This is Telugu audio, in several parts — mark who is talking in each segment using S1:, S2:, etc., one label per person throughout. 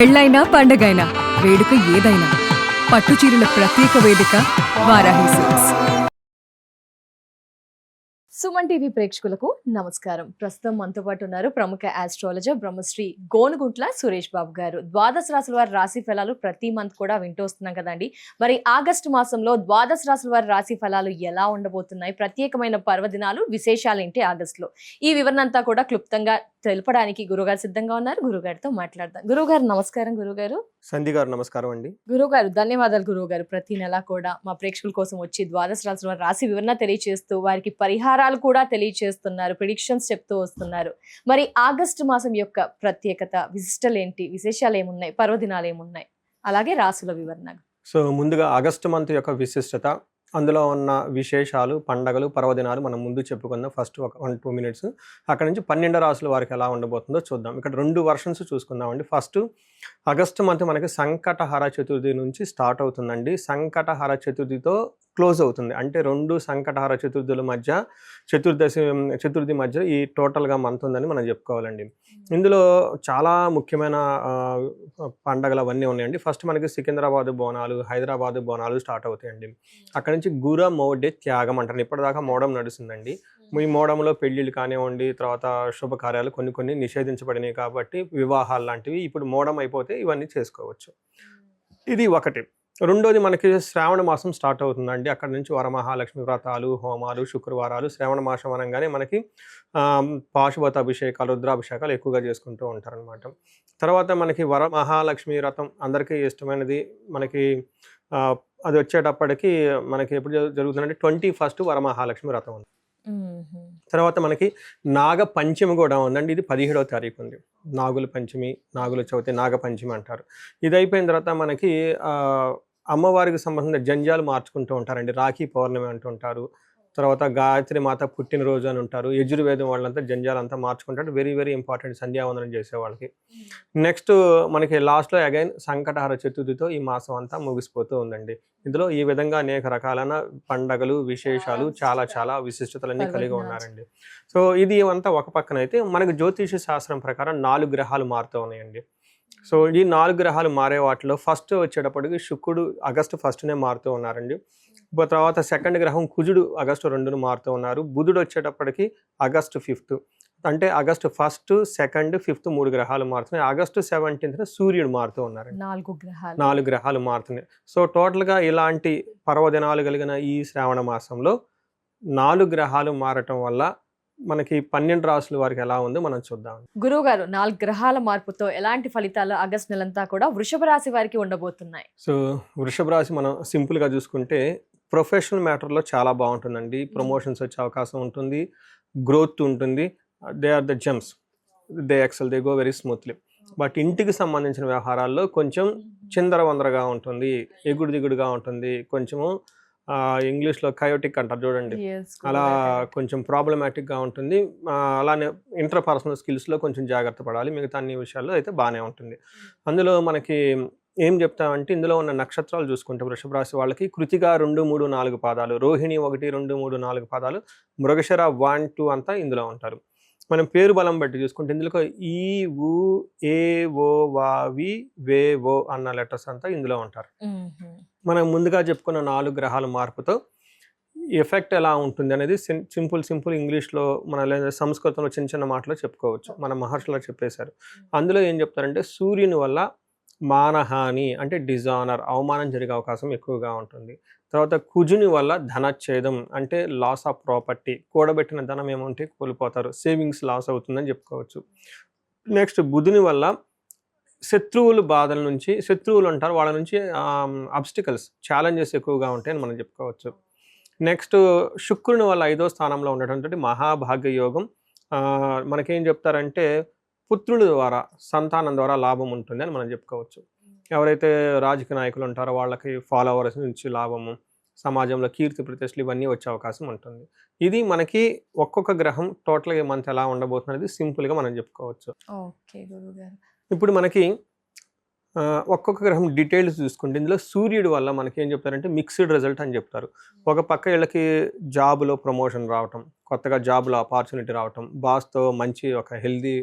S1: పెళ్ళైనా పండగైనా వేడుక ఏదైనా పట్టుచీరల ప్రత్యేక వేదిక వారాహి సిల్క్స్.
S2: సుమన్ టీవీ ప్రేక్షకులకు నమస్కారం. ప్రస్తుతం మనతో పాటు ఉన్నారు ప్రముఖ ఆస్ట్రాలజర్ బ్రహ్మశ్రీ గోనుగుంట్ల సురేష్ బాబు గారు. ద్వాదశ రాశుల వారి రాశి ఫలాలు ప్రతి మంత్ కూడా వింటూ వస్తున్నాం కదండి. మరి ఆగస్టు మాసంలో ద్వాదశ రాశుల వారి రాశి ఫలాలు ఎలా ఉండబోతున్నాయి, ప్రత్యేకమైన పర్వదినాలు, విశేషాలు ఏంటి ఆగస్టులో, ఈ వివరణ అంతా కూడా క్లుప్తంగా తెలపడానికి గురుగారు సిద్ధంగా ఉన్నారు. గురుగారితో మాట్లాడదాం. గురుగారు నమస్కారం. గురుగారు
S3: సంధి గారు నమస్కారం అండి.
S2: గురుగారు ధన్యవాదాలు. గురుగారు ప్రతి నెల కూడా మా ప్రేక్షకుల కోసం వచ్చి ద్వాదశ రాశుల వారి రాశి వివరణ తెలియజేస్తూ వారికి పరిహారాలు కూడా తెలియజేస్తున్నారు, ప్రిడిక్షన్స్ చెప్తూ వస్తున్నారు. మరి ఆగస్టు మాసం యొక్క ప్రత్యేకత, విశిష్టలు ఏంటి, విశేషాలు ఏమున్నాయి, పర్వదినాలు ఏమున్నాయి, అలాగే రాశుల వివరణ.
S3: సో ముందుగా ఆగస్టు మంత్ యొక్క విశిష్టత, అందులో ఉన్న విశేషాలు, పండగలు, పర్వదినాలు మనం ముందు చెప్పుకుందాం. ఫస్ట్ ఒక 1-2 మినిట్స్ అక్కడ నుంచి 12 రాశుల వారికి ఎలా ఉండబోతుందో చూద్దాం. ఇక్కడ 2 వర్షన్స్ చూసుకుందామండి. ఫస్ట్ ఆగస్టు మంత్ మనకి సంకటహర చతుర్థి నుంచి స్టార్ట్ అవుతుందండి. సంకటహర చతుర్థితో క్లోజ్ అవుతుంది. అంటే 2 సంకటహర చతుర్థుల మధ్య చతుర్థి మధ్య ఈ టోటల్గా మంత్ ఉందని మనం చెప్పుకోవాలండి. ఇందులో చాలా ముఖ్యమైన పండగలు అవన్నీ ఉన్నాయండి. ఫస్ట్ మనకి సికింద్రాబాద్ బోనాలు, హైదరాబాద్ బోనాలు స్టార్ట్ అవుతాయండి. అక్కడ నుంచి గుర మౌఢ్య త్యాగం అంటారు. ఇప్పటిదాకా మోడం నడుస్తుందండి. ఈ మోడంలో పెళ్ళిళ్ళు కానివ్వండి, తర్వాత శుభకార్యాలు కొన్ని నిషేధించబడినాయి కాబట్టి వివాహాలు లాంటివి ఇప్పుడు మోడం అయిపోతే ఇవన్నీ చేసుకోవచ్చు. ఇది ఒకటి. రెండోది మనకి శ్రావణ మాసం స్టార్ట్ అవుతుందండి. అక్కడ నుంచి వరమహాలక్ష్మి వ్రతాలు, హోమాలు, శుక్రవారాలు. శ్రావణ మాసం అనగానే మనకి పాశుపత అభిషేకాలు, రుద్రాభిషేకాలు ఎక్కువగా చేసుకుంటూ ఉంటారనమాట. తర్వాత మనకి వరమహాలక్ష్మి వ్రతం అందరికీ ఇష్టమైనది. మనకి అది వచ్చేటప్పటికి మనకి ఎప్పుడు జరుగుతుందంటే 21st వరమహాలక్ష్మి వ్రతం ఉంది. తర్వాత మనకి నాగ పంచమి కూడా ఉందండి. ఇది 17వ తారీఖు ఉంది. నాగుల పంచమి, నాగుల చవితి, నాగ పంచమి అంటారు. ఇది అయిపోయిన తర్వాత మనకి అమ్మవారికి సంబంధించిన జంజాలు మార్చుకుంటూ ఉంటారండి. రాఖీ పౌర్ణమి అంటూ ఉంటారు. తర్వాత గాయత్రి మాత పుట్టినరోజు అని ఉంటారు. యజుర్వేదం వాళ్ళంతా జంజాలంతా మార్చుకుంటారు. వెరీ వెరీ ఇంపార్టెంట్ సంధ్యావందనం చేసే వాళ్ళకి. నెక్స్ట్ మనకి లాస్ట్లో అగైన్ సంకటహర చతుర్థితో ఈ మాసం అంతా ముగిసిపోతూ ఉందండి. ఇందులో ఈ విధంగా అనేక రకాలైన పండగలు, విశేషాలు, చాలా విశిష్టతలన్నీ కలిగి ఉన్నారండి. సో ఇది అంతా ఒక పక్కన అయితే మనకి జ్యోతిష శాస్త్రం ప్రకారం 4 గ్రహాలు మారుతూ ఉన్నాయండి. సో ఈ 4 గ్రహాలు మారే వాటిలో ఫస్ట్ వచ్చేటప్పటికి శుక్రుడు ఆగస్టు 1నే మారుతూ ఉన్నారండి. తర్వాత సెకండ్ గ్రహం కుజుడు ఆగస్టు 2న మారుతూ ఉన్నారు. బుధుడు వచ్చేటప్పటికి ఆగస్టు 5th. అంటే ఆగస్టు 1st, 2nd, 5th 3 గ్రహాలు మారుతున్నాయి. ఆగస్టు 17th సూర్యుడు మారుతూ ఉన్నారు. 4 గ్రహాలు మారుతున్నాయి. సో టోటల్గా ఇలాంటి పర్వదినాలు కలిగిన ఈ శ్రావణ మాసంలో 4 గ్రహాలు మారటం వల్ల మనకి 12 రాశుల వారికి ఎలా ఉందో మనం చూద్దాం.
S2: గురువు గారు, 4 గ్రహాల మార్పుతో ఎలాంటి ఫలితాలు ఆగస్టు నెలంతా కూడా వృషభ రాశి వారికి ఉండబోతున్నాయి?
S3: సో వృషభ రాశి మనం సింపుల్గా చూసుకుంటే ప్రొఫెషనల్ మ్యాటర్లో చాలా బాగుంటుందండి. ప్రమోషన్స్ వచ్చే అవకాశం ఉంటుంది, గ్రోత్ ఉంటుంది. They are the gems, they excel, they go very smoothly. But ఇంటికి సంబంధించిన వ్యవహారాల్లో కొంచెం చిందరవందరగా ఉంటుంది, ఎగుడు దిగుడుగా ఉంటుంది, కొంచెము ఇంగ్లీష్లో కయోటిక్ అంటారు చూడండి, అలా కొంచెం ప్రాబ్లమాటిక్గా ఉంటుంది. అలానే ఇంటర్పర్సనల్ స్కిల్స్లో కొంచెం జాగ్రత్త పడాలి. మిగతా అన్ని విషయాల్లో అయితే బాగానే ఉంటుంది. అందులో మనకి ఏం చెప్తామంటే ఇందులో ఉన్న నక్షత్రాలు చూసుకుంటే వృషభ రాశి వాళ్ళకి కృతిక 2, 3, 4 పాదాలు, రోహిణి 1, 2, 3, 4 పాదాలు, మృగశిర 1, 2 అంతా ఇందులో ఉంటారు. మనం పేరు బలం బట్టి చూసుకుంటే ఇందులో ఈ, ఊ, ఏ, ఓ, వా, వి, వే, ఓ అన్న లెటర్స్ అంతా ఇందులో ఉంటారు. మనం ముందుగా చెప్పుకున్న 4 గ్రహాల మార్పుతో ఎఫెక్ట్ ఎలా ఉంటుంది అనేది సింపుల్ ఇంగ్లీష్లో మన లేదా సంస్కృతంలో చిన్న మాటలో చెప్పుకోవచ్చు. మన మహర్షులు చెప్పేశారు. అందులో ఏం చెప్తారంటే సూర్యుని వల్ల మానహాని అంటే డిజానర్, అవమానం జరిగే అవకాశం ఎక్కువగా ఉంటుంది. తర్వాత కుజుని వల్ల ధనచ్ఛేదం అంటే లాస్ ఆఫ్ ప్రాపర్టీ, కూడబెట్టిన ధనం ఏమంటే కోల్పోతారు, సేవింగ్స్ లాస్ అవుతుందని చెప్పుకోవచ్చు. నెక్స్ట్ బుధుని వల్ల శత్రువుల బాధల నుంచి, శత్రువులు అంటారు వాళ్ళ నుంచి అబ్స్టికల్స్, ఛాలెంజెస్ ఎక్కువగా ఉంటాయని మనం చెప్పుకోవచ్చు. నెక్స్ట్ శుక్రుని వల్ల 5వ స్థానంలో ఉండటంతో మహాభాగ్య యోగం. మనకేం చెప్తారంటే పుత్రుల ద్వారా, సంతానం ద్వారా లాభం ఉంటుంది అని మనం చెప్పుకోవచ్చు. ఎవరైతే రాజకీయ నాయకులు ఉంటారో వాళ్ళకి ఫాలోవర్స్ నుంచి లాభము, సమాజంలో కీర్తి ప్రతిష్టలు ఇవన్నీ వచ్చే అవకాశం ఉంటుంది. ఇది మనకి ఒక్కొక్క గ్రహం టోటల్గా మంత్ ఎలా ఉండబోతున్నది సింపుల్గా మనం చెప్పుకోవచ్చు. ఇప్పుడు మనకి ఒక్కొక్క గ్రహం డీటెయిల్స్ చూసుకుంటే ఇందులో సూర్యుడి వల్ల మనకి ఏం చెప్తారంటే మిక్స్డ్ రిజల్ట్ అని చెప్తారు. ఒక పక్క వీళ్ళకి జాబ్లో ప్రమోషన్ రావటం, కొత్తగా జాబ్లో ఆపర్చునిటీ రావటం, బాస్తో మంచి ఒక హెల్దీ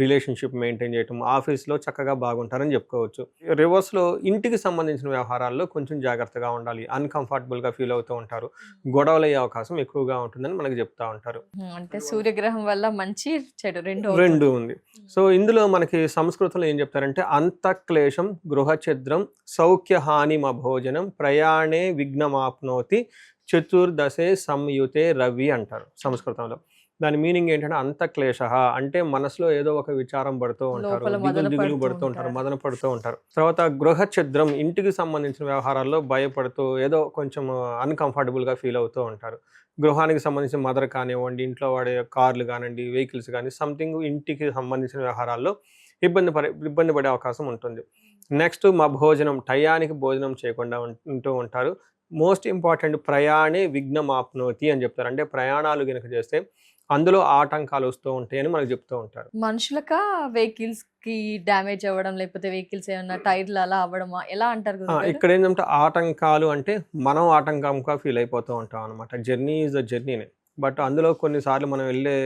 S3: రిలేషన్షిప్ మెయింటైన్ చేయటం, ఆఫీస్లో చక్కగా బాగుంటారని చెప్పుకోవచ్చు. రివర్స్లో ఇంటికి సంబంధించిన వ్యవహారాల్లో కొంచెం జాగ్రత్తగా ఉండాలి, అన్కంఫర్టబుల్గా ఫీల్ అవుతూ ఉంటారు, గొడవలు అయ్యే అవకాశం ఎక్కువగా ఉంటుందని మనకు చెప్తా ఉంటారు.
S2: అంటే సూర్యగ్రహం వల్ల మంచి చెడు
S3: రెండు ఉంది. సో ఇందులో మనకి సంస్కృతంలో ఏం చెప్తారంటే అంతఃక్లేశం గృహఛిద్రం సౌఖ్యహానిమ భోజనం ప్రయాణే విఘ్నమాప్నోతి చతుర్దశే సంయుతే రవి అంటారు సంస్కృతంలో. దాని మీనింగ్ ఏంటంటే అంతఃక్లేశ అంటే మనసులో ఏదో ఒక విచారం పడుతూ ఉంటారు, దిగులు పడుతూ ఉంటారు, మదన పడుతూ ఉంటారు. తర్వాత గృహఛిద్రం ఇంటికి సంబంధించిన వ్యవహారాల్లో భయపడుతూ ఏదో కొంచెం అన్కంఫర్టబుల్గా ఫీల్ అవుతూ ఉంటారు. గృహానికి సంబంధించిన మదర్ కానివ్వండి, ఇంట్లో వాడే కార్లు కానివ్వండి, వెహికల్స్ కానీ సంథింగ్ ఇంటికి సంబంధించిన వ్యవహారాల్లో ఇబ్బంది పడే అవకాశం ఉంటుంది. నెక్స్ట్ మా భోజనం, టయానికి భోజనం చేయకుండా ఉంటూ ఉంటారు. మోస్ట్ ఇంపార్టెంట్ ప్రయాణే విఘ్నమాప్నోతి అని చెప్తారు. అంటే ప్రయాణాలు కనుక చేస్తే అందులో ఆటంకాలు వస్తూ ఉంటాయని మనకు చెప్తూ ఉంటారు.
S2: మనుషులక వెహికల్స్ కి డ్యామేజ్ అవ్వడం, లేకపోతే వెహికల్స్ ఏమన్నా టైర్లు అలా అవ్వడమా, ఎలా అంటారు?
S3: ఇక్కడ ఏంటంటే ఆటంకాలు అంటే మనం ఆటంకంగా ఫీల్ అయిపోతూ ఉంటాం అనమాట. జర్నీ ఈజ్ ద జర్నీనే, బట్ అందులో కొన్నిసార్లు మనం వెళ్ళే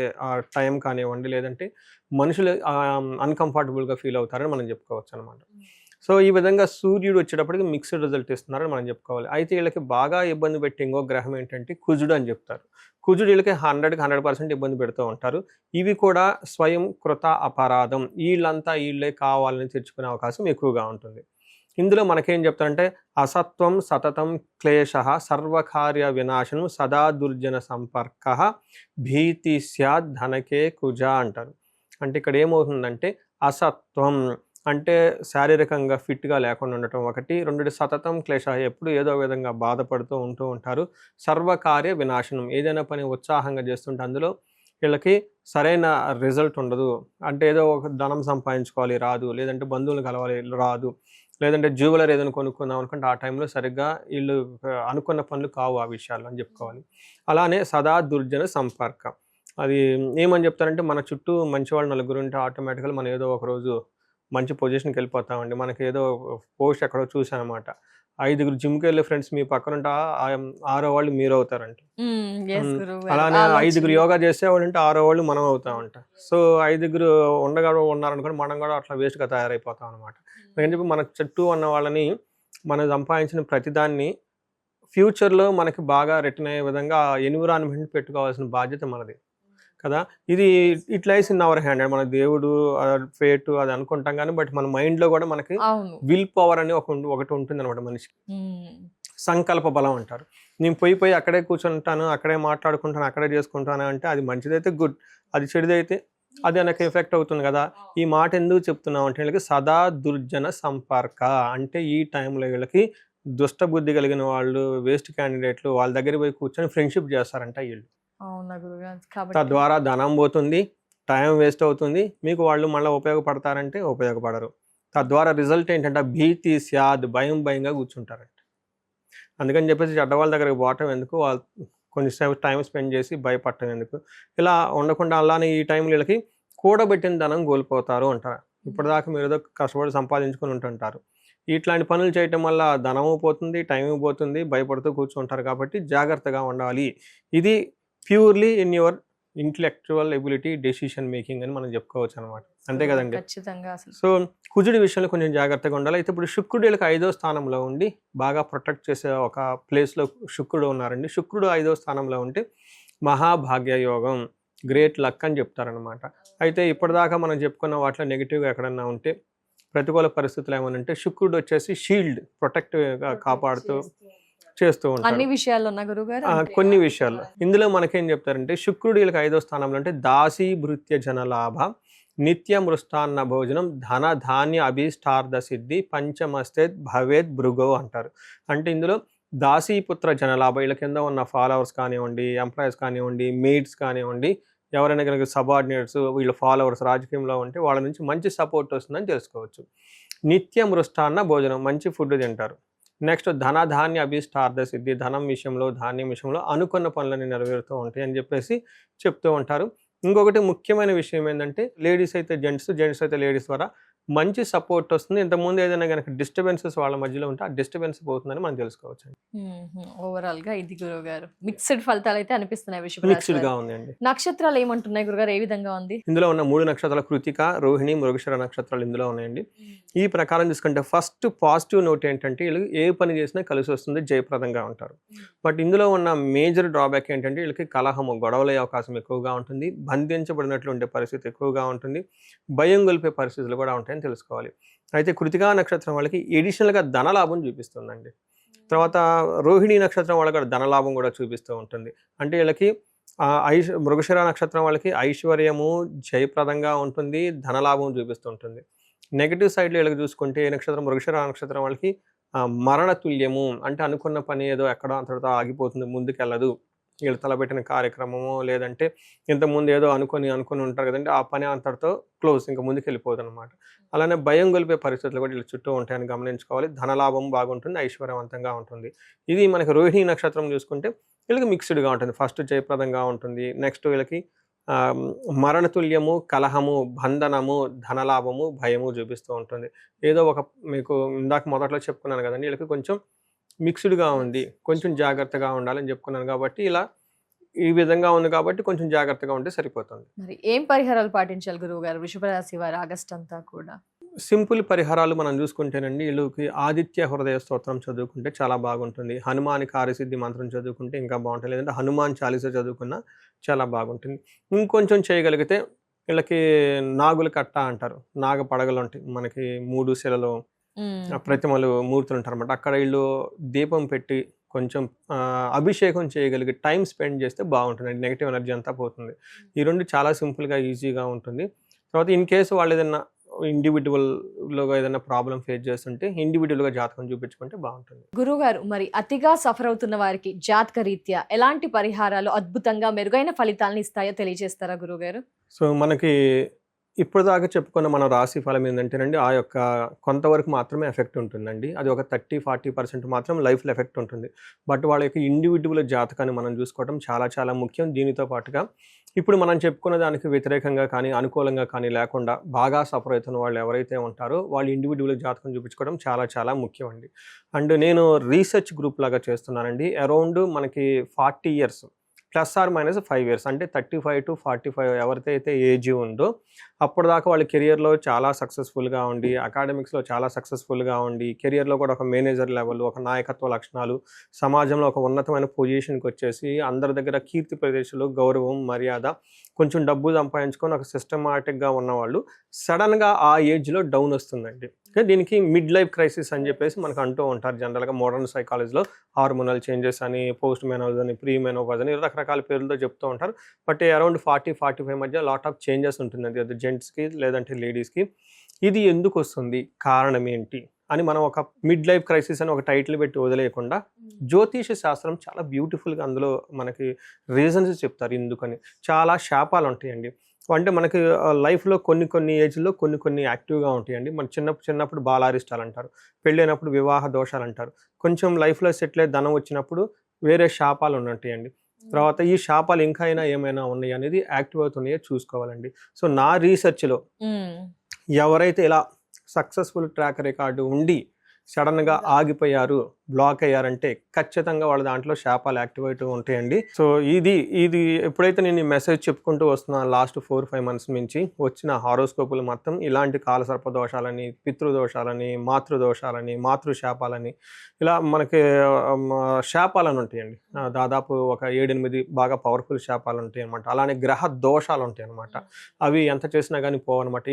S3: టైం కానివ్వండి, లేదంటే మనుషులు అన్కంఫర్టబుల్గా ఫీల్ అవుతారని మనం చెప్పుకోవచ్చు అనమాట. సో ఈ విధంగా సూర్యుడు వచ్చేటప్పటికి మిక్స్డ్ రిజల్ట్ ఇస్తున్నారని మనం చెప్పుకోవాలి. అయితే వీళ్ళకి బాగా ఇబ్బంది పెట్టే ఇంకో గ్రహం ఏంటంటే కుజుడు అని చెప్తారు. కుజుడు వీళ్ళకి 100% ఇబ్బంది పెడుతూ ఉంటారు. ఇవి కూడా స్వయం కృత అపరాధం, వీళ్ళే కావాలని తెచ్చుకునే అవకాశం ఎక్కువగా ఉంటుంది. ఇందులో మనకేం చెప్తారంటే అసత్వం సతతం క్లేశ సర్వకార్య వినాశనం సదా దుర్జన సంపర్క భీతి స్యాద్ ధనకే కుజ అంటారు. అంటే ఇక్కడ ఏమవుతుందంటే అసత్వం అంటే శారీరకంగా ఫిట్గా లేకుండా ఉండటం ఒకటి, రెండు సతతం క్లేశ ఎప్పుడు ఏదో విధంగా బాధపడుతూ ఉంటారు. సర్వకార్య వినాశనం ఏదైనా పని ఉత్సాహంగా చేస్తుంటే అందులో వీళ్ళకి సరైన రిజల్ట్ ఉండదు. అంటే ఏదో ఒక ధనం సంపాదించుకోవాలి రాదు, లేదంటే బంధువులు కలవాలి రాదు, లేదంటే జ్యువెలరీ ఏదైనా కొనుక్కుందాం అనుకుంటే ఆ టైంలో సరిగ్గా వీళ్ళు అనుకున్న పనులు కావు ఆ విషయాల్లో అని చెప్పుకోవాలి. అలానే సదా దుర్జన సంపర్క, అది ఏమని చెప్తారంటే మన చుట్టూ మంచి వాళ్ళు నలుగురు ఉంటే ఆటోమేటిక్గా మనం ఏదో ఒకరోజు మంచి పొజిషన్కి వెళ్ళిపోతామండి. మనకి ఏదో పోస్ట్ ఎక్కడో చూసానమాట, 5 జిమ్కి వెళ్ళే ఫ్రెండ్స్ మీ పక్కన ఉంటే 6వ వాళ్ళు మీరు అవుతారంట. అలానే 5 యోగా చేసేవాళ్ళు ఉంటే 6వ వాళ్ళు మనం అవుతామంట. సో 5 ఉన్నారనుకోండి, మనం కూడా అట్లా వేస్ట్గా తయారైపోతాం అనమాట. అని చెప్పి మన చుట్టూ ఉన్న వాళ్ళని మనం సంపాదించిన ప్రతిదాన్ని ఫ్యూచర్లో మనకి బాగా రిటర్న్ అయ్యే విధంగా ఎన్విరాన్మెంట్ పెట్టుకోవాల్సిన బాధ్యత మనది కదా. ఇది it lies in our hand. మన దేవుడు ఫేట్ అది అనుకుంటాం కానీ, బట్ మన మైండ్లో కూడా మనకి విల్ పవర్ అని ఒకటి ఉంటుంది అనమాట మనిషికి. సంకల్ప బలం అంటారు. నేను పోయి అక్కడే కూర్చుంటాను, అక్కడే మాట్లాడుకుంటాను, అక్కడే చేసుకుంటాను అంటే అది మంచిదైతే గుడ్, అది చెడుదైతే అది నాకు ఎఫెక్ట్ అవుతుంది కదా. ఈ మాట ఎందుకు చెప్తున్నాం అంటే వీళ్ళకి సదా దుర్జన సంపర్క అంటే ఈ టైంలో వీళ్ళకి దుష్ట బుద్ధి కలిగిన వాళ్ళు, వేస్ట్ క్యాండిడేట్లు వాళ్ళ దగ్గర పోయి కూర్చొని ఫ్రెండ్షిప్ చేస్తారంట వీళ్ళు. తద్వారా ధనం పోతుంది, టైం వేస్ట్ అవుతుంది, మీకు వాళ్ళు మళ్ళీ ఉపయోగపడతారంటే ఉపయోగపడరు. తద్వారా రిజల్ట్ ఏంటంటే భీతి స్యాద్ భయంగా కూర్చుంటారంట. అందుకని చెప్పేసి చెడ్డవాళ్ళ దగ్గరికి పోవటం ఎందుకు, వాళ్ళు కొంచెంసేపు టైం స్పెండ్ చేసి భయపడటం ఎందుకు, ఇలా ఉండకుండా అలానే ఈ టైంలో వీళ్ళకి కూడబెట్టిన ధనం కోల్పోతారు అంటారు. ఇప్పటిదాకా మీరు ఏదో కష్టపడి సంపాదించుకొని ఉంటుంటారు, ఇట్లాంటి పనులు చేయటం వల్ల ధనము పోతుంది, టైము పోతుంది, భయపడుతూ కూర్చుంటారు. కాబట్టి జాగ్రత్తగా ఉండాలి. ఇది purely in your intellectual ability decision making అని మనం చెప్పుకోవచ్చు అనమాట. అంతే కదండి. సో కుజుడి విషయంలో కొంచెం జాగ్రత్తగా ఉండాలి. అయితే ఇప్పుడు శుక్రుడు వీళ్ళకి 5వ స్థానంలో ఉండి బాగా ప్రొటెక్ట్ చేసే ఒక ప్లేస్లో శుక్రుడు ఉన్నారండి. శుక్రుడు 5వ స్థానంలో ఉంటే మహాభాగ్య యోగం, గ్రేట్ లక్ అని చెప్తారనమాట. అయితే ఇప్పటిదాకా మనం చెప్పుకున్న వాటిలో నెగిటివ్గా ఎక్కడన్నా ఉంటే, ప్రతికూల పరిస్థితులు ఏమైనా ఉంటే శుక్రుడు వచ్చేసి షీల్డ్ ప్రొటెక్టివ్గా కాపాడుతూ చేస్తూ ఉంటారు.
S2: అన్ని విషయాల్లో గురుగారు,
S3: కొన్ని విషయాల్లో. ఇందులో మనకేం చెప్తారంటే శుక్రుడు వీళ్ళకి 5వ స్థానంలో అంటే దాసీ భృత్య జనలాభ నిత్య మృష్టాన్న భోజనం ధన ధాన్య అభీష్టార్థ సిద్ధి పంచమస్తే భవేద్ భృగో అంటారు. అంటే ఇందులో దాసీపుత్ర జనలాభ, వీళ్ళ కింద ఉన్న ఫాలోవర్స్ కానివ్వండి, ఎంప్లాయీస్ కానివ్వండి, మెయిడ్స్ కానివ్వండి, ఎవరైనా కనుక సబార్డినేట్స్ వీళ్ళ ఫాలోవర్స్ రాజకీయంలో ఉంటే వాళ్ళ నుంచి మంచి సపోర్ట్ వస్తుందని తెలుసుకోవచ్చు. నిత్య మృష్టాన్న భోజనం, మంచి ఫుడ్ తింటారు. నెక్స్ట్ ధనధాన్య అభీష్టార్థ సిద్ధి, ధనం విషయంలో ధాన్యం విషయంలో అనుకున్న పనులని నెరవేరుతూ ఉంటాయి అని చెప్పేసి చెప్తూ ఉంటారు. ఇంకొకటి ముఖ్యమైన విషయం ఏంటంటే లేడీస్ అయితే జెంట్స్ అయితే లేడీస్ ద్వారా మంచి సపోర్ట్ వస్తుంది. ఇంతకుముందు ఏదైనా గనక డిస్టర్బెన్సెస్ వాళ్ళ మధ్యలో ఉంటే ఆ డిస్టర్బెన్స్ పోతుందని మనం తెలుసుకోవచ్చండి.
S2: ఓవరాల్ గా ఇది గురువు గారు మిక్స్డ్ ఫలితాలు అయితే అనిపిస్తున్నాయి వృషభ రాశి
S3: మిక్స్డ్‌గా
S2: వారికి.
S3: ఉందండి.
S2: నక్షత్రాలు ఏమంటున్నాయి గురుగారు, ఏ విధంగా ఉంది?
S3: ఇందులో ఉన్న 3 నక్షత్రాలు కృతిక, రోహిణి, మృగశిర నక్షత్రాలు ఇందులో ఉన్నాయండి. ఈ ప్రకారం చూసుకుంటే ఫస్ట్ పాజిటివ్ నోట్ ఏంటంటే వీళ్ళు ఏ పని చేసినా కలిసి వస్తుంది, జయప్రదంగా ఉంటారు. బట్ ఇందులో ఉన్న మేజర్ డ్రాబ్యాక్ ఏంటంటే వీళ్ళకి కలహము, గొడవలయ్యే అవకాశం ఎక్కువగా ఉంటుంది. బంధించబడినట్లు ఉండే పరిస్థితి ఎక్కువగా ఉంటుంది. భయం గొలిపే పరిస్థితులు కూడా ఉంటాయని తెలుసుకోవాలి. అయితే కృతికా నక్షత్రం వాళ్ళకి ఎడిషనల్‌గా ధనలాభం చూపిస్తుందండి. తర్వాత రోహిణి నక్షత్రం వాళ్ళకి కూడా ధనలాభం కూడా చూపిస్తూ ఉంటుంది. అంటే వీళ్ళకి మృగశిర నక్షత్రం వాళ్ళకి ఐశ్వర్యము, జయప్రదంగా ఉంటుంది, ధనలాభం చూపిస్తూ ఉంటుంది. నెగటివ్ సైడ్‌లో వీళ్ళకి చూసుకుంటే ఏ నక్షత్రం, మృగశిర నక్షత్రం వాళ్ళకి మరణ తుల్యము, అంటే అనుకున్న పని ఏదో ఎక్కడో అంతటితో ఆగిపోతుంది, ముందుకెళ్ళదు. వీళ్ళు తలపెట్టిన కార్యక్రమము లేదంటే ఇంతకుముందు ఏదో అనుకొని ఉంటారు కదండి, ఆ పని అంతటితో క్లోజ్, ఇంకా ముందుకెళ్ళిపోదనమాట. అలానే భయం గొలిపే పరిస్థితులు కూడా వీళ్ళ చుట్టూ ఉంటాయని గమనించుకోవాలి. ధనలాభం బాగుంటుంది, ఐశ్వర్యవంతంగా ఉంటుంది. ఇది మనకి రోహిణి నక్షత్రం చూసుకుంటే వీళ్ళకి మిక్స్డ్‌గా ఉంటుంది. ఫస్ట్ జయప్రదంగా ఉంటుంది. నెక్స్ట్ వీళ్ళకి మరణతుల్యము, కలహము, బంధనము, ధనలాభము, భయము చూపిస్తూ ఉంటుంది. ఏదో ఒక మీకు ఇందాక మొదట్లో చెప్పుకున్నాను కదండి, వీళ్ళకి కొంచెం మిక్స్డ్‌గా ఉంది, కొంచెం జాగ్రత్తగా ఉండాలని చెప్పుకున్నాను కాబట్టి ఇలా ఈ విధంగా ఉంది కాబట్టి కొంచెం జాగ్రత్తగా ఉంటే సరిపోతుంది.
S2: మరి ఏం పరిహారాలు పాటించాలి గురువు గారు వృషభ రాశి వారు ఆగస్ట్ అంతా కూడా?
S3: సింపుల్ పరిహారాలు మనం చూసుకుంటేనండి, వీళ్ళకి ఆదిత్య హృదయ స్తోత్రం చదువుకుంటే చాలా బాగుంటుంది. హనుమాని కార్యసిద్ధి మంత్రం చదువుకుంటే ఇంకా బాగుంటుంది. లేదంటే హనుమాన్ చాలీసా చదువుకున్నా చాలా బాగుంటుంది. ఇంకొంచెం చేయగలిగితే వీళ్ళకి నాగుల కట్ట అంటారు, నాగ పడగలు ఉంటాయి మనకి 3 శిలలో ప్రతిమలు మూర్తులు ఉంటారన్నమాట. అక్కడ వీళ్ళు దీపం పెట్టి కొంచెం అభిషేకం చేయగలిగి టైం స్పెండ్ చేస్తే బాగుంటుంది. నెగిటివ్ ఎనర్జీ అంతా పోతుంది. ఈ 2 చాలా సింపుల్గా ఈజీగా ఉంటుంది. తర్వాత ఇన్ కేసు వాళ్ళు ఏదైనా ఇండివిజువల్గా ఏదైనా ప్రాబ్లం ఫేస్ చేస్తుంటే ఇండివిజువల్గా జాతకం చూపించుకుంటే బాగుంటుంది.
S2: గురువు గారు, మరి అతిగా సఫర్ అవుతున్న వారికి జాతక రీత్యా ఎలాంటి పరిహారాలు అద్భుతంగా మెరుగైన ఫలితాలను ఇస్తాయో తెలియజేస్తారా గురువు గారు?
S3: సో మనకి ఇప్పటిదాకా చెప్పుకున్న మన రాశి ఫలం ఏంటంటేనండి, ఆ యొక్క కొంతవరకు మాత్రమే ఎఫెక్ట్ ఉంటుందండి. అది ఒక 30-40% మాత్రం లైఫ్లో ఎఫెక్ట్ ఉంటుంది. బట్ వాళ్ళ యొక్క ఇండివిజువల్ జాతకాన్ని మనం చూసుకోవడం చాలా చాలా ముఖ్యం. దీనితో పాటుగా ఇప్పుడు మనం చెప్పుకున్న దానికి వ్యతిరేకంగా కానీ అనుకూలంగా కానీ లేకుండా బాగా సఫర్ అవుతున్న వాళ్ళు ఎవరైతే ఉంటారో వాళ్ళు ఇండివిజువల్ జాతకం చూపించుకోవడం చాలా చాలా ముఖ్యం అండి. అండ్ నేను రీసెర్చ్ గ్రూప్ లాగా చేస్తున్నానండి. అరౌండ్ మనకి 40 years +or-5 years, అంటే 35 to 45 ఎవరికైతే ఏజ్ ఉందో అప్పటిదాకా వాళ్ళ కెరియర్లో చాలా సక్సెస్ఫుల్గా ఉండి, అకాడమిక్స్లో చాలా సక్సెస్ఫుల్గా ఉండి, కెరియర్లో కూడా ఒక మేనేజర్ లెవెల్, ఒక నాయకత్వ లక్షణాలు, సమాజంలో ఒక ఉన్నతమైన పొజిషన్కి వచ్చేసి అందరి దగ్గర కీర్తి ప్రదేశాలు, గౌరవం, మర్యాద, కొంచెం డబ్బు సంపాదించుకొని ఒక సిస్టమాటిక్గా ఉన్నవాళ్ళు సడన్గా ఆ ఏజ్లో డౌన్ వస్తుందండి. దీనికి మిడ్ లైఫ్ క్రైసిస్ అని చెప్పేసి మనకు అంటూ ఉంటారు జనరల్గా మోడర్న్ సైకాలజీలో. హార్మోనల్ చేంజెస్ అని, పోస్ట్ మెనోజ్ అని, ప్రీ మెనోపాజ్ అని రకరకాల పేర్లతో చెప్తూ ఉంటారు. బట్ అరౌండ్ 40-45 మధ్య లాట్ ఆఫ్ చేంజెస్ ఉంటుందండి, అది జెంట్స్కి లేదంటే లేడీస్కి. ఇది ఎందుకు వస్తుంది, కారణం ఏంటి అని మనం ఒక మిడ్ లైఫ్ క్రైసిస్ అని ఒక టైటిల్ పెట్టి వదిలేయకుండా జ్యోతిష శాస్త్రం చాలా బ్యూటిఫుల్గా అందులో మనకి రీజన్స్ చెప్తారు ఎందుకని. చాలా శాపాలు ఉంటాయండి. అంటే మనకి లైఫ్లో కొన్ని ఏజ్లో కొన్ని యాక్టివ్గా ఉంటాయండి. మన చిన్నప్పుడు బాలారిష్టాలు అంటారు, పెళ్ళైనప్పుడు వివాహ దోషాలు అంటారు, కొంచెం లైఫ్లో సెటిల్ అయ్యి ధనం వచ్చినప్పుడు వేరే శాపాలు ఉంటాయండి. తర్వాత ఈ శాపాలు ఇంకా ఏమైనా ఉన్నాయి అనేది యాక్టివ్ అవుతున్నాయో చూసుకోవాలండి. సో నా రీసెర్చ్లో ఎవరైతే ఇలా సక్సెస్ఫుల్ ట్రాక్ రికార్డు ఉండి సడన్గా ఆగిపోయారు, బ్లాక్ అయ్యారంటే ఖచ్చితంగా వాళ్ళ దాంట్లో శాపాలు యాక్టివేట్ ఉంటాయండి. సో ఇది ఎప్పుడైతే నేను ఈ మెసేజ్ చెప్పుకుంటూ వస్తున్నాను లాస్ట్ 4-5 months నుంచి వచ్చిన హారోస్కోపులు మొత్తం ఇలాంటి కాలసర్ప దోషాలని, పితృదోషాలని, మాతృదోషాలని, మాతృశాపాలని, ఇలా మనకి శాపాలని ఉంటాయండి. దాదాపు ఒక 7-8 బాగా పవర్ఫుల్ శాపాలు ఉంటాయి అనమాట. అలానే గ్రహ దోషాలు ఉంటాయి అనమాట. అవి ఎంత చేసినా కానీ పోవన్నమాట.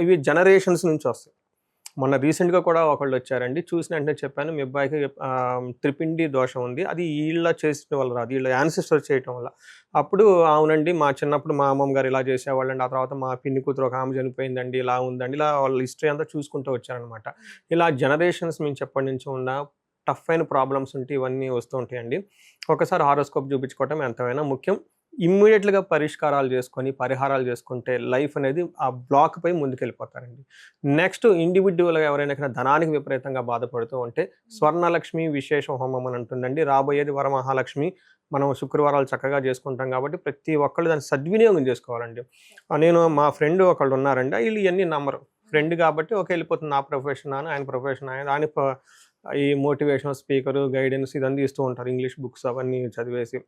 S3: ఇవి జనరేషన్స్ నుంచి వస్తాయి. మొన్న రీసెంట్గా కూడా ఒకళ్ళు వచ్చారండి, చూసిన వెంటనే చెప్పాను మీ అబ్బాయికి త్రిపిండి దోషం ఉంది, అది వీళ్ళ చేసిన వల్ల రాదు, వీళ్ళ యాన్సిస్టర్ చేయటం వల్ల. అప్పుడు అవునండి మా చిన్నప్పుడు మా అమ్మమ్మ గారు ఇలా చేసేవాళ్ళండి, ఆ తర్వాత మా పిన్ని కూతురు ఒక ఆమె చనిపోయిందండి, ఇలా ఉందండి, ఇలా వాళ్ళ హిస్టరీ అంతా చూసుకుంటూ వచ్చారనమాట. ఇలా జనరేషన్స్ నుంచి ఎప్పటి నుంచి ఉన్న టఫ్ అయిన ప్రాబ్లమ్స్ ఉంటే ఇవన్నీ వస్తూ ఉంటాయండి. ఒకసారి హారోస్కోప్ చూపించుకోవటం ఎంతైనా ముఖ్యం. ఇమ్మీడియట్గా పరిష్కారాలు చేసుకొని పరిహారాలు చేసుకుంటే లైఫ్ అనేది ఆ బ్లాక్ పై ముందుకెళ్ళిపోతారండి. నెక్స్ట్ ఇండివిజువల్గా ఎవరైనా ధనానికి విపరీతంగా బాధపడుతూ ఉంటే స్వర్ణలక్ష్మి విశేష హోమం అని ఉంటుందండి. రాబోయేది వరమహాలక్ష్మి. మనం శుక్రవారాలు చక్కగా చేసుకుంటాం కాబట్టి ప్రతి ఒక్కళ్ళు దాన్ని సద్వినియోగం చేసుకోవాలండి. నేను మా ఫ్రెండ్ ఒకళ్ళు ఉన్నారండి, వీళ్ళు ఇవన్నీ నమ్మరు. ఫ్రెండ్ కాబట్టి ఓకే వెళ్ళిపోతుంది, నా ప్రొఫెషన్ ఆయన ప్రొఫెషన్ ఆయన ఈ మోటివేషనల్ స్పీకరు గైడెన్స్ ఇదంతా ఇస్తూ ఉంటారు, ఇంగ్లీష్ బుక్స్ అవన్నీ చదివేసి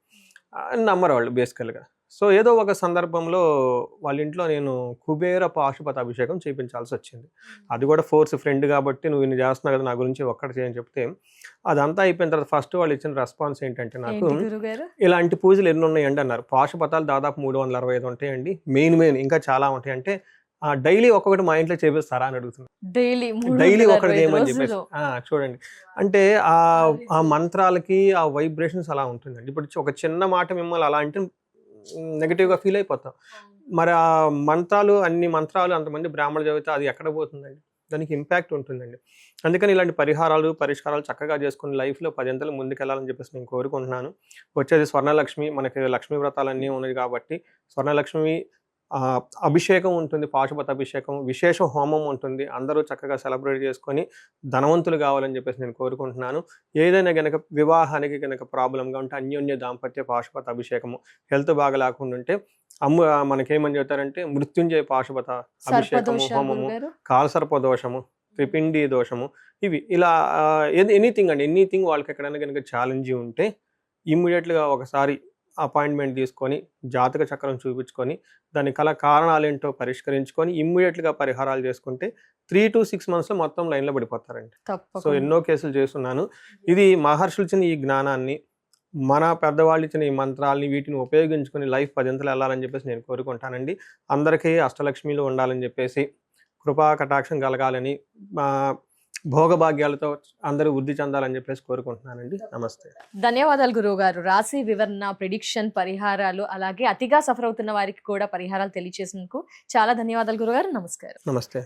S3: నమ్మరు వాళ్ళు బేసికల్గా. సో ఏదో ఒక సందర్భంలో వాళ్ళ ఇంట్లో నేను కుబేర పాశుపత అభిషేకం చేయించాల్సి వచ్చింది. అది కూడా ఫోర్స్, ఫ్రెండ్ కాబట్టి నువ్వు ఇన్ని చేస్తున్నావు కదా నా గురించి ఒక్కటి చేయని చెప్తే అదంతా అయిపోయిన తర్వాత ఫస్ట్ వాళ్ళు ఇచ్చిన రెస్పాన్స్ ఏంటంటే నాకు ఇలాంటి పూజలు ఎన్ని ఉన్నాయండి అన్నారు. పాశుపతాలు దాదాపు 365 ఉంటాయండి, మెయిన్ ఇంకా చాలా ఉంటాయి అంటే డైలీ ఒక్కొక్కటి మా ఇంట్లో చేపిస్తారా అని అడుగుతున్నారు. డైలీ ఒకటి చేయమని చెప్పేసి చూడండి, అంటే ఆ మంత్రాలకి ఆ వైబ్రేషన్స్ అలా ఉంటుందండి. ఇప్పుడు ఒక చిన్న మాట మిమ్మల్ని అలా అంటే నెగిటివ్గా ఫీల్ అయిపోతాం. మరి ఆ మంత్రాలు, అన్ని మంత్రాలు అంతమంది బ్రాహ్మణ చదివితే అది ఎక్కడ పోతుందండి, దానికి ఇంపాక్ట్ ఉంటుందండి. అందుకని ఇలాంటి పరిష్కారాలు చక్కగా చేసుకుని లైఫ్లో 10 అంతలు ముందుకెళ్ళాలని చెప్పేసి నేను కోరుకుంటున్నాను. వచ్చేది స్వర్ణలక్ష్మి, మనకి లక్ష్మీ వ్రతాలన్నీ ఉన్నాయి కాబట్టి స్వర్ణలక్ష్మి అభిషేకం ఉంటుంది, పాశుపత అభిషేకం, విశేష హోమం ఉంటుంది. అందరూ చక్కగా సెలబ్రేట్ చేసుకొని ధనవంతులు కావాలని చెప్పేసి నేను కోరుకుంటున్నాను. ఏదైనా గనక వివాహానికి గనక ప్రాబ్లంగా ఉంటే అన్యోన్య దాంపత్య పాశుపత అభిషేకము, హెల్త్ బాగా లేకుండా ఉంటే మనకేమని చెప్తారంటే మృత్యుంజయ పాశుపత అభిషేకము, హోమము, కాలసర్ప దోషము, త్రిపిండి దోషము, ఇవి ఇలా ఎనీథింగ్ వాళ్ళకి ఎక్కడైనా కనుక ఛాలెంజ్ ఉంటే ఇమ్మీడియట్గా ఒకసారి అపాయింట్మెంట్ తీసుకొని జాతక చక్రం చూపించుకొని దాని కారణాలు ఏంటో పరిష్కరించుకొని ఇమ్మీడియట్గా పరిహారాలు చేసుకుంటే 3 to 6 months మొత్తం లైన్లో పడిపోతారండి. సో ఎన్నో కేసులు చేస్తున్నాను. ఇది మహర్షులు ఇచ్చిన ఈ జ్ఞానాన్ని, మన పెద్దవాళ్ళు ఇచ్చిన ఈ మంత్రాలని వీటిని ఉపయోగించుకొని లైఫ్ 10 అంతలు వెళ్ళాలని చెప్పేసి నేను కోరుకుంటానండి. అందరికీ అష్టలక్ష్మిలు ఉండాలని చెప్పేసి, కృపా కటాక్షం కలగాలని, భోగభాగ్యాలతో అందరూ వృద్ధి చెందాలని చెప్పేసి కోరుకుంటున్నానండి. నమస్తే.
S2: ధన్యవాదాలు గురువు గారు. రాశి వివరణ, ప్రిడిక్షన్, పరిహారాలు, అలాగే అతిగా సఫర్ అవుతున్న వారికి కూడా పరిహారాలు తెలియజేసినందుకు చాలా ధన్యవాదాలు గురుగారు. నమస్కారం.
S3: నమస్తే.